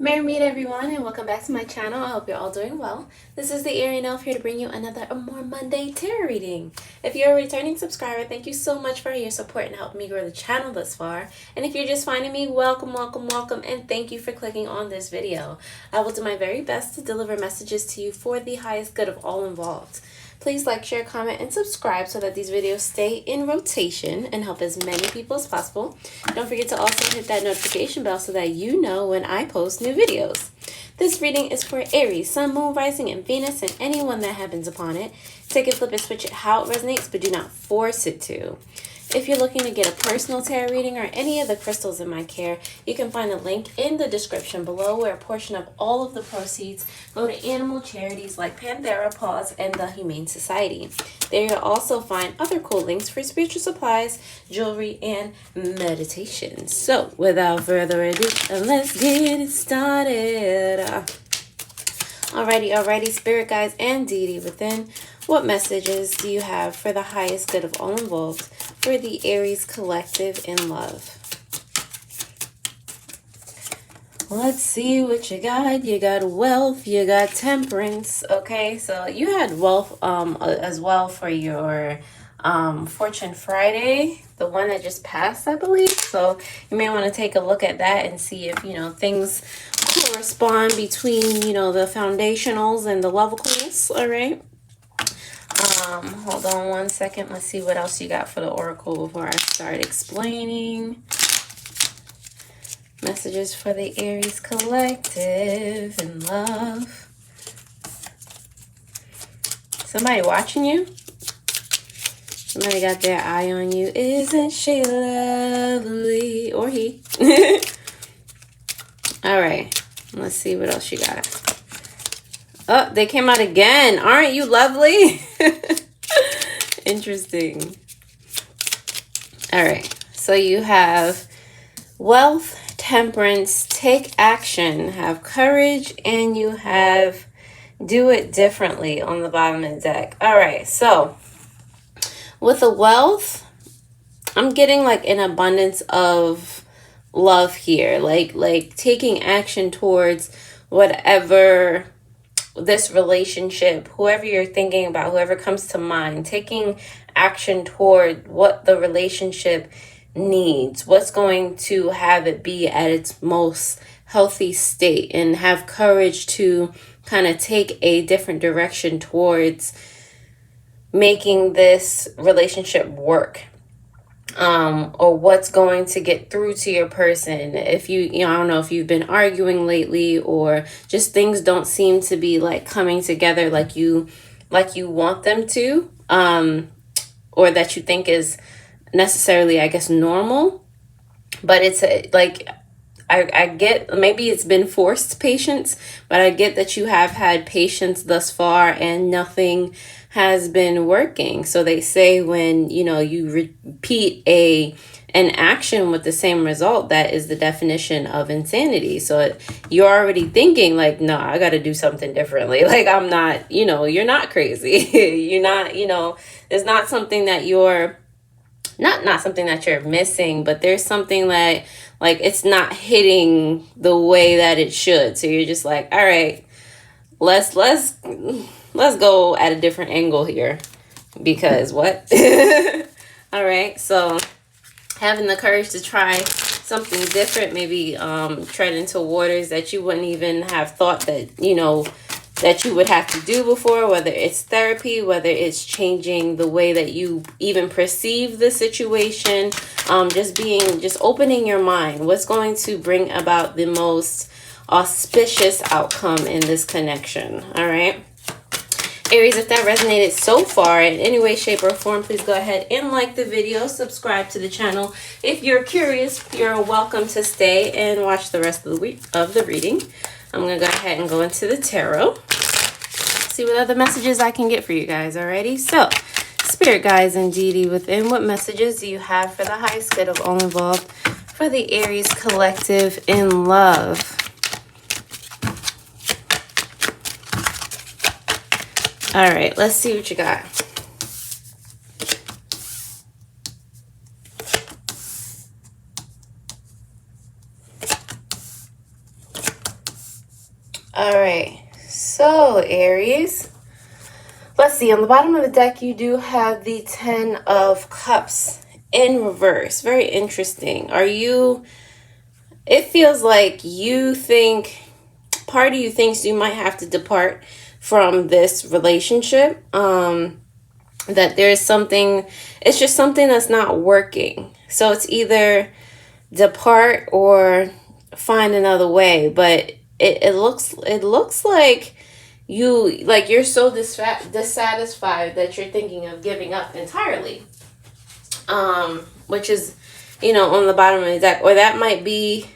Merry meet everyone, and welcome back to my channel. I hope you're all doing well. This is the Arian Elf here to bring you another Amor Monday tarot reading. If you're a returning subscriber, thank you so much for your support and helping me grow the channel thus far. And if you're just finding me, welcome, welcome, welcome, and thank you for clicking on this video. I will do my very best to deliver messages to you for the highest good of all involved. Please like, share, comment, and subscribe so that these videos stay in rotation and help as many people as possible. Don't forget to also hit that notification bell so that you know when I post new videos. This reading is for Aries, Sun, Moon, Rising, and Venus, and anyone that happens upon it. Take it, flip it, switch it how it resonates, but do not force it to. If you're looking to get a personal tarot reading or any of the crystals in my care, you can find a link in the description below where a portion of all of the proceeds go to animal charities like Panthera, Paws, and the Humane Society. There you'll also find other cool links for spiritual supplies, jewelry, and meditations. So, without further ado, let's get it started. Alrighty, spirit guides and deity within. What messages do you have for the highest good of all involved for the Aries collective in love? Let's see what you got. You got wealth, you got temperance. Okay, so you had wealth as well for your Fortune Friday, the one that just passed, I believe. So you may want to take a look at that and see if, things correspond between, the foundationals and the levicals. All right. Hold on one second. Let's see what else you got for the oracle before I start explaining. Messages for the Aries collective in love. Somebody watching you? Somebody got their eye on you. Isn't she lovely? Or he. All right. Let's see what else you got. Oh, they came out again. Aren't you lovely? Interesting. All right. So you have wealth, temperance, take action, have courage, and you have do it differently on the bottom of the deck. All right. So with the wealth, I'm getting like an abundance of love here. Like taking action towards whatever this relationship, whoever you're thinking about, whoever comes to mind, taking action toward what the relationship needs, what's going to have it be at its most healthy state, and have courage to kind of take a different direction towards making this relationship work. Or what's going to get through to your person. If I don't know if you've been arguing lately, or just things don't seem to be like coming together like you want them to, or that you think is necessarily, I guess, normal. But it's I get, maybe it's been forced patience, but I get that you have had patience thus far and nothing has been working. So they say when, you repeat an action with the same result, that is the definition of insanity. So you're already thinking like, no, I got to do something differently. Like, I'm not, you're not crazy. You're not, it's not something that you're not something that you're missing, but there's something that like it's not hitting the way that it should. So you're just like, all right, let's go at a different angle here, because what? All right, so having the courage to try something different, maybe tread into waters that you wouldn't even have thought that that you would have to do before, whether it's therapy, whether it's changing the way that you even perceive the situation, just opening your mind. What's going to bring about the most auspicious outcome in this connection? All right, Aries, if that resonated so far in any way, shape, or form, please go ahead and like the video, subscribe to the channel. If you're curious, you're welcome to stay and watch the rest of the reading. I'm going to go ahead and go into the tarot. See what other messages I can get for you guys. Alrighty. So, spirit guides and deity within, what messages do you have for the highest good of all involved for the Aries collective in love? Alright, let's see what you got. All right. So, Aries. Let's see. On the bottom of the deck, you do have the 10 of Cups in reverse. Very interesting. It feels like you think, part of you thinks you might have to depart from this relationship. That there's something, it's just something that's not working. So it's either depart or find another way. But it looks like you're so dissatisfied that you're thinking of giving up entirely. Which is, on the bottom of the deck. Or that might be,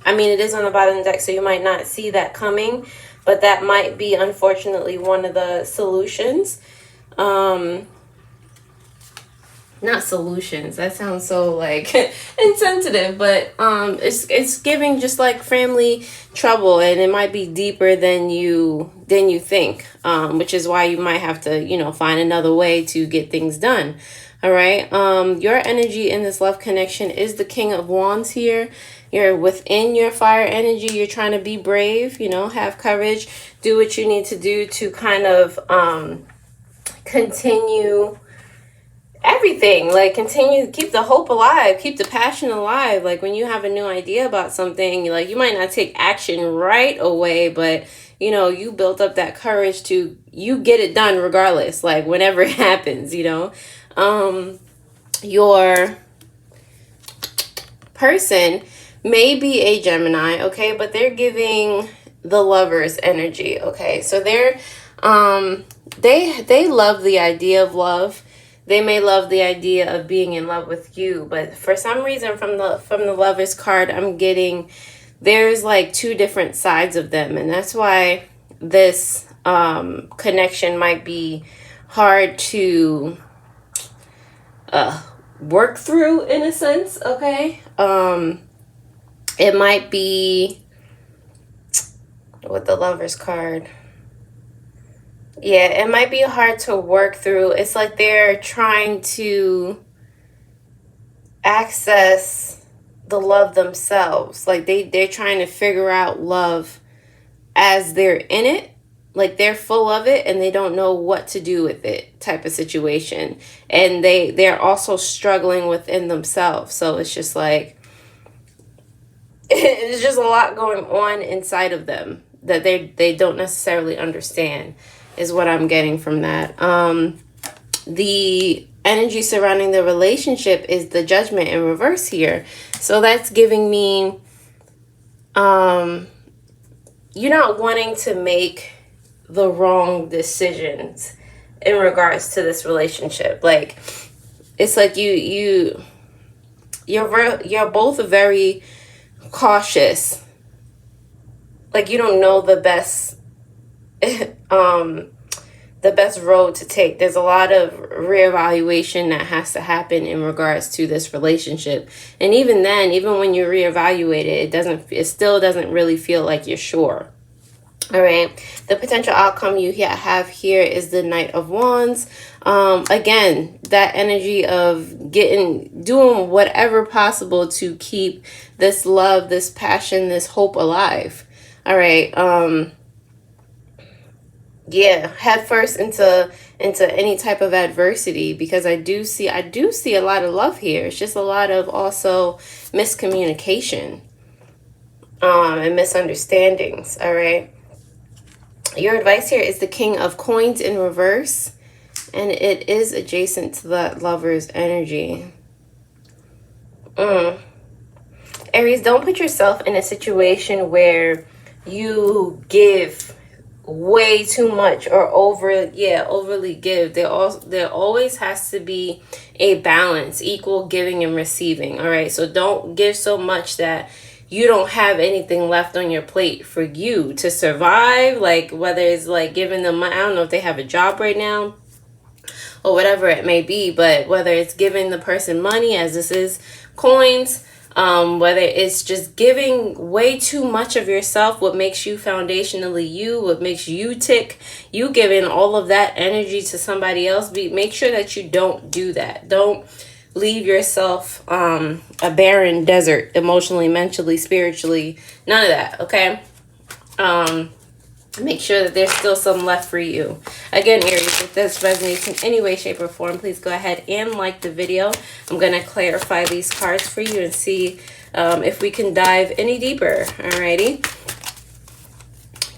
it is on the bottom of the deck, so you might not see that coming. But that might be, unfortunately, one of the solutions. Not solutions. That sounds so like insensitive, but it's giving just like family trouble, and it might be deeper than you think. Which is why you might have to, find another way to get things done. All right. Your energy in this love connection is the King of Wands here. You're within your fire energy. You're trying to be brave, have courage, do what you need to do to kind of continue everything, like continue, keep the hope alive, keep the passion alive. Like when you have a new idea about something, you might not take action right away, but you built up that courage to, you get it done regardless, like whenever it happens. Your person may be a Gemini, okay, but they're giving the Lover's energy, okay? So they're they love the idea of love. They may love the idea of being in love with you, but for some reason from the Lover's card, I'm getting there's like two different sides of them, and that's why this connection might be hard to work through in a sense, okay? It might be with the Lover's card. Yeah, it might be hard to work through. It's like they're trying to access the love themselves. Like they're trying to figure out love as they're in it. Like they're full of it and they don't know what to do with it type of situation. And they're also struggling within themselves. So it's just like, it's just a lot going on inside of them that they don't necessarily understand, is what I'm getting from that. The energy surrounding the relationship is the Judgment in reverse here. So that's giving me you're not wanting to make the wrong decisions in regards to this relationship. Like it's like you're both very cautious. Like you don't know the best the best road to take. There's a lot of reevaluation that has to happen in regards to this relationship. And even then, even when you reevaluate it, it still doesn't really feel like you're sure. All right. The potential outcome you have here is the Knight of Wands. Again, that energy of doing whatever possible to keep this love, this passion, this hope alive. All right. Yeah, head first into any type of adversity, because I do see a lot of love here. It's just a lot of also miscommunication and misunderstandings. All right. Your advice here is the King of Coins in reverse, and it is adjacent to that Lover's energy. Aries, don't put yourself in a situation where you give way too much or overly give. There always has to be a balance, equal giving and receiving. All right, so don't give so much that you don't have anything left on your plate for you to survive. Like whether it's like giving them, I don't know if they have a job right now or whatever it may be, but whether it's giving the person money, as this is coins, whether it's just giving way too much of yourself, what makes you foundationally you, what makes you tick, you giving all of that energy to somebody else, make sure that you don't do that. Don't leave yourself a barren desert, emotionally, mentally, spiritually, none of that, okay? make sure that there's still some left for you. Again, Aries, if this resonates in any way, shape, or form, please go ahead and like the video. I'm going to clarify these cards for you and see if we can dive any deeper. Alrighty.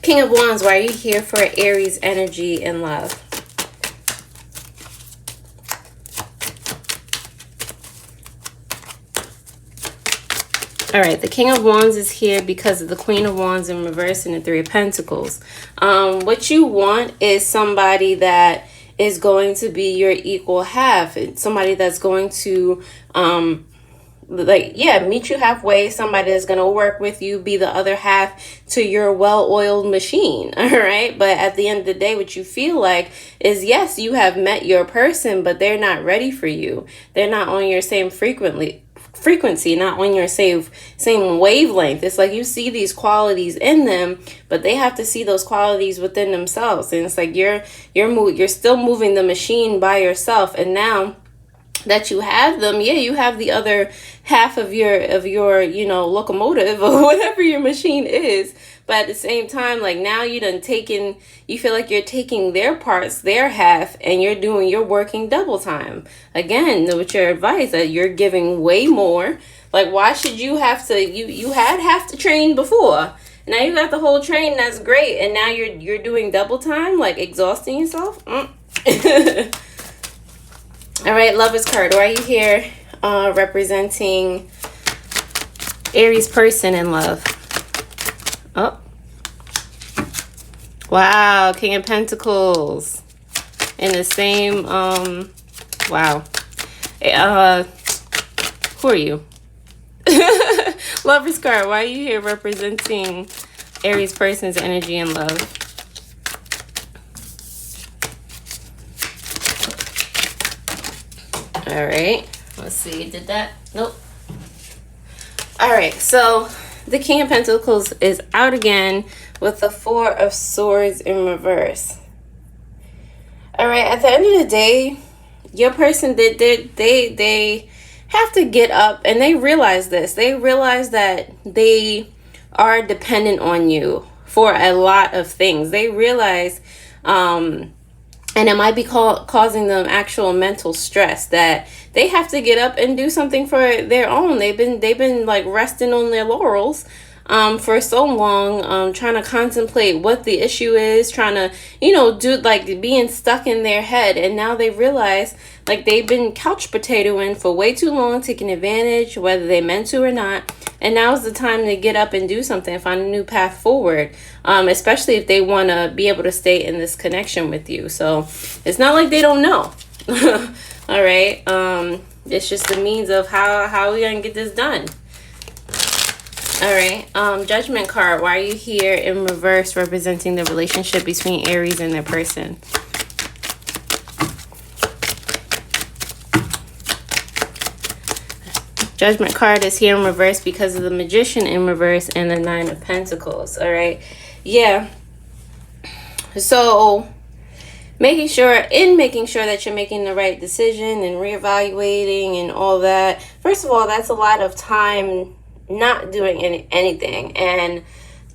King of Wands, why are you here for Aries energy and love? All right, the King of Wands is here because of the Queen of Wands in reverse and the Three of Pentacles. What you want is somebody that is going to be your equal half. It's somebody that's going to, meet you halfway. Somebody that's going to work with you, be the other half to your well-oiled machine. All right, but at the end of the day, what you feel like is, yes, you have met your person, but they're not ready for you. They're not on your same frequency, not on your same wavelength. It's like you see these qualities in them, but they have to see those qualities within themselves. And it's like you're still moving the machine by yourself. And now that you have them, yeah, you have the other half of your locomotive or whatever your machine is. But at the same time, like now you feel like you're taking their parts, their half, and you're working double time. Again, with your advice that you're giving way more. Like, why should you have to, you had half the train before. Now you got the whole train, that's great. And now you're doing double time, like exhausting yourself. All right, Lover's card. Why are you here representing Aries person in love? Oh. Wow, King of Pentacles. In the same, wow. Who are you? Lover's card. Why are you here representing Aries person's energy and love? All right, let's see. Did that? Nope. All right, so the King of Pentacles is out again with the Four of Swords in reverse. All right, at the end of the day, your person, they have to get up, and they realize this. They realize that they are dependent on you for a lot of things. They realize, and it might be causing them actual mental stress that they have to get up and do something for their own. They've been like resting on their laurels for so long, trying to contemplate what the issue is, trying to, do like being stuck in their head. And now they realize like they've been couch potatoing for way too long, taking advantage, whether they meant to or not. And now's the time to get up and do something, find a new path forward, especially if they want to be able to stay in this connection with you. So it's not like they don't know. All right. It's just the means of how we going to get this done. All right. Judgment card. Why are you here in reverse representing the relationship between Aries and their person? Judgment card is here in reverse because of the Magician in reverse and the Nine of Pentacles. All right. Yeah. So making sure that you're making the right decision and reevaluating and all that. First of all, that's a lot of time not doing anything. And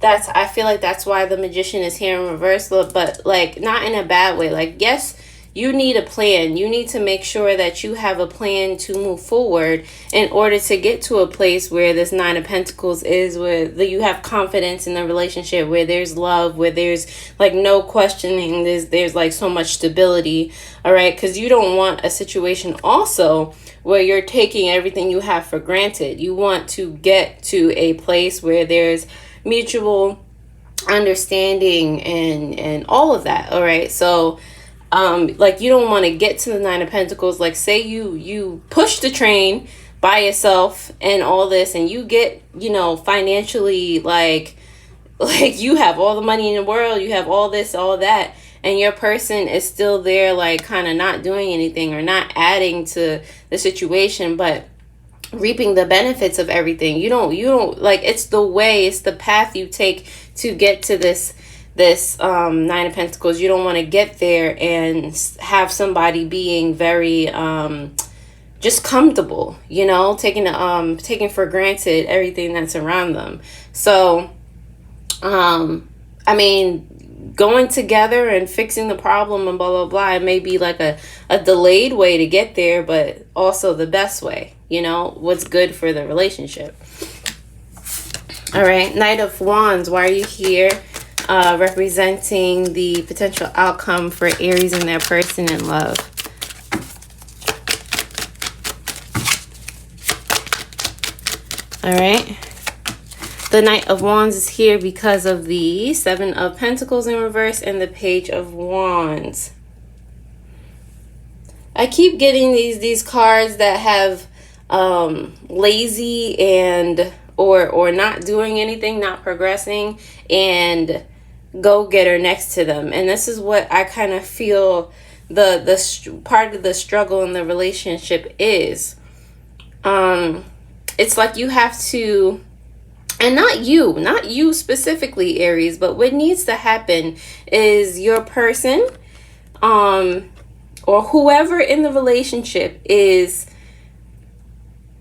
I feel like that's why the Magician is here in reverse, but like not in a bad way. Like, yes, you need a plan. You need to make sure that you have a plan to move forward in order to get to a place where this Nine of Pentacles is, where you have confidence in the relationship, where there's love, where there's like no questioning, there's like so much stability. All right, because you don't want a situation also where you're taking everything you have for granted. You want to get to a place where there's mutual understanding and all of that. All right, so like you don't want to get to the Nine of Pentacles. Like, say you push the train by yourself and all this, and you get, financially like you have all the money in the world, you have all this, all that, and your person is still there, like kind of not doing anything or not adding to the situation, but reaping the benefits of everything. You don't like, it's the path you take to get to this Nine of Pentacles. You don't want to get there and have somebody being very just comfortable, taking for granted everything that's around them. So I mean, going together and fixing the problem and blah blah blah. It may be like a delayed way to get there, but also the best way, you know, what's good for the relationship. All right, Knight of Wands, why are you here? Representing the potential outcome for Aries and their person in love. All right. The Knight of Wands is here because of the Seven of Pentacles in reverse and the Page of Wands. I keep getting these cards that have lazy and or not doing anything, not progressing, and go-getter next to them. And this is what I kind of feel the part of the struggle in the relationship is. It's like you have to, and not you specifically, Aries, but what needs to happen is your person, or whoever in the relationship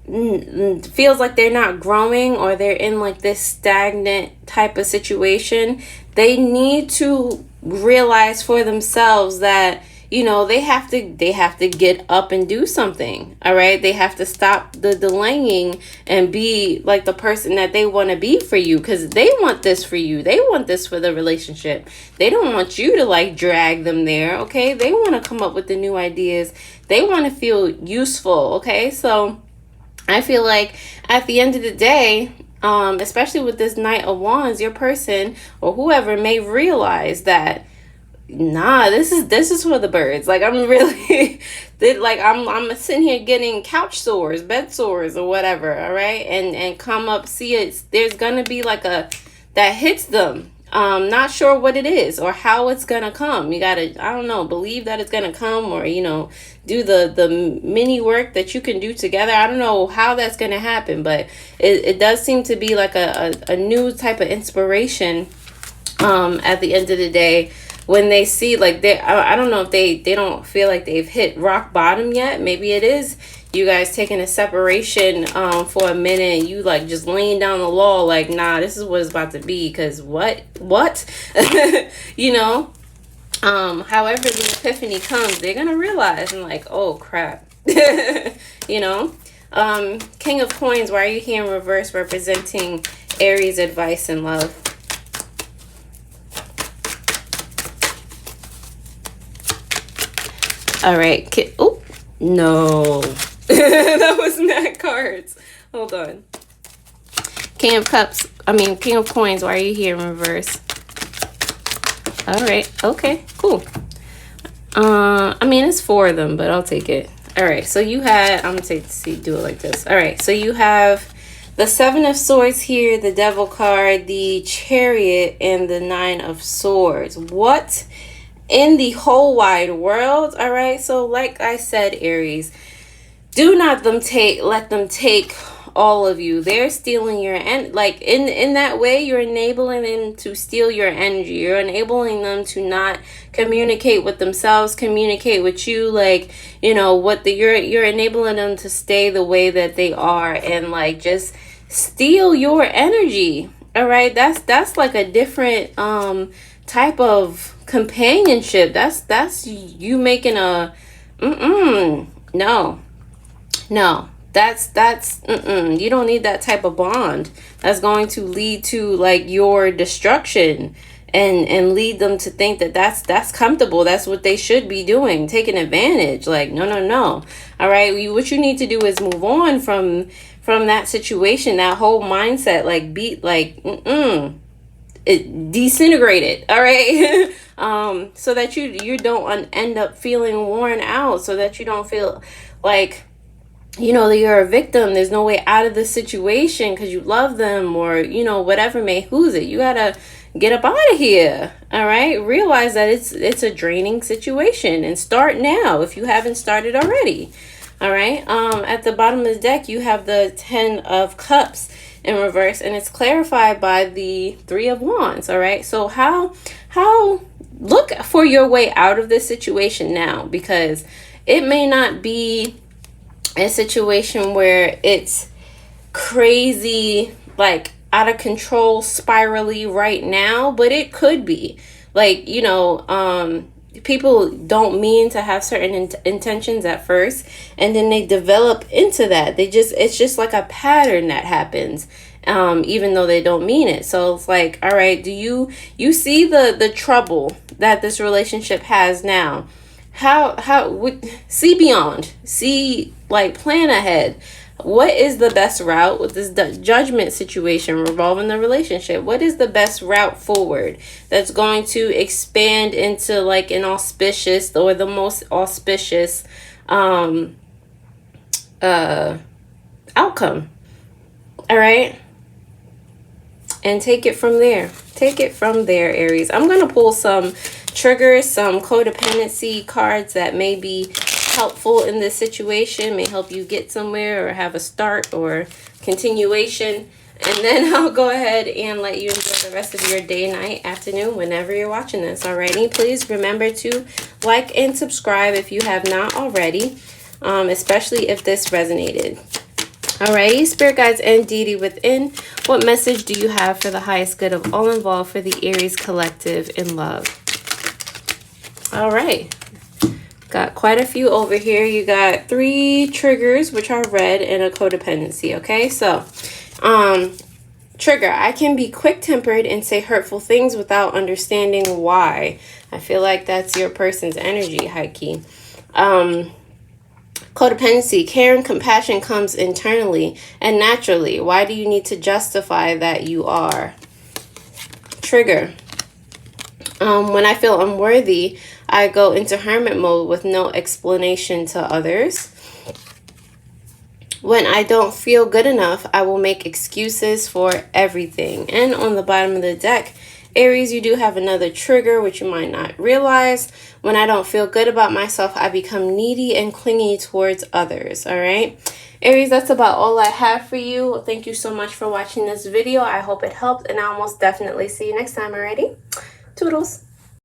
feels like they're not growing, or they're in like this stagnant type of situation. They need to realize for themselves that, you know, they have to get up and do something. All right, they have to stop the delaying and be like the person that they want to be for you, because they want this for you. They want this for the relationship. They don't want you to like drag them there. Okay, they want to come up with the new ideas. They want to feel useful. Okay, so I feel like at the end of the day, especially with this Knight of Wands, your person or whoever may realize that, nah, this is for the birds. Like, I'm really, like, I'm sitting here getting couch sores, bed sores, or whatever. All right, and come up, see it. There's gonna be like that hits them. Not sure what it is or how it's gonna come. You gotta, I don't know, believe that it's gonna come, or, you know, do the mini work that you can do together. I don't know how that's gonna happen, but it does seem to be like a new type of inspiration. At the end of the day, when they see like I don't know if they don't feel like they've hit rock bottom yet. Maybe it is you guys taking a separation for a minute, and you like just laying down the law like, nah, this is what it's about to be, because what you know. However the epiphany comes, they're gonna realize and like, oh crap. You know. King of Coins, why are you here in reverse, representing Aries advice in love? All right. Oh, no. That was mad cards. Hold on. King of Coins, why are you here in reverse? All right. Okay, cool. I mean, it's 4 of them, but I'll take it. All right. So you had, I'm going to do it like this. All right. So you have the 7 of Swords here, the Devil card, the Chariot, and the 9 of Swords. What in the whole wide world? All right, so like I said, Aries, do not let them take all of you. They're stealing your like in that way, you're enabling them to steal your energy. You're enabling them to not communicate with themselves, communicate with you. Like, you know, you're enabling them to stay the way that they are and like just steal your energy. All right, that's like a different type of companionship. That's you making a no that's you don't need that type of bond. That's going to lead to like your destruction and lead them to think that that's comfortable. That's what they should be doing, taking advantage. Like, no. All right, what you need to do is move on from that situation, that whole mindset. Like, it disintegrated. All right. So that you don't end up feeling worn out, so that you don't feel like, you know, that you're a victim. There's no way out of the situation because you love them, or, you know, whatever may who's it. You gotta get up out of here. All right, realize that it's a draining situation, and start now if you haven't started already. All right. At the bottom of the deck, you have the 10 of Cups in reverse, and it's clarified by the 3 of Wands. All right, so how look for your way out of this situation now, because it may not be a situation where it's crazy, like out of control, spirally right now, but it could be. Like, you know, people don't mean to have certain intentions at first, and then they develop into that. It's just like a pattern that happens, even though they don't mean it. So it's like, all right, do you see the trouble that this relationship has now? How would see beyond, see, like, plan ahead. What is the best route with this judgment situation revolving the relationship? What is the best route forward that's going to expand into like an auspicious, or the most auspicious outcome? All right. And take it from there. Take it from there, Aries. I'm going to pull some triggers, some codependency cards that may be helpful in this situation, may help you get somewhere or have a start or continuation. And then I'll go ahead and let you enjoy the rest of your day, night, afternoon, whenever you're watching this. Alrighty, please remember to like and subscribe if you have not already, especially if this resonated. Alrighty, spirit guides and deity within, what message do you have for the highest good of all involved for the Aries collective in love? All right, got quite a few over here. You got 3 triggers, which are red, and a codependency. Okay, so trigger: I can be quick-tempered and say hurtful things without understanding why. I feel like that's your person's energy, high key. Codependency: care and compassion comes internally and naturally. Why do you need to justify that you are? Trigger: when I feel unworthy, I go into hermit mode with no explanation to others. When I don't feel good enough, I will make excuses for everything. And on the bottom of the deck, Aries, you do have another trigger, which you might not realize. When I don't feel good about myself, I become needy and clingy towards others. All right, Aries, that's about all I have for you. Thank you so much for watching this video. I hope it helped, and I'll most definitely see you next time. Alrighty, toodles.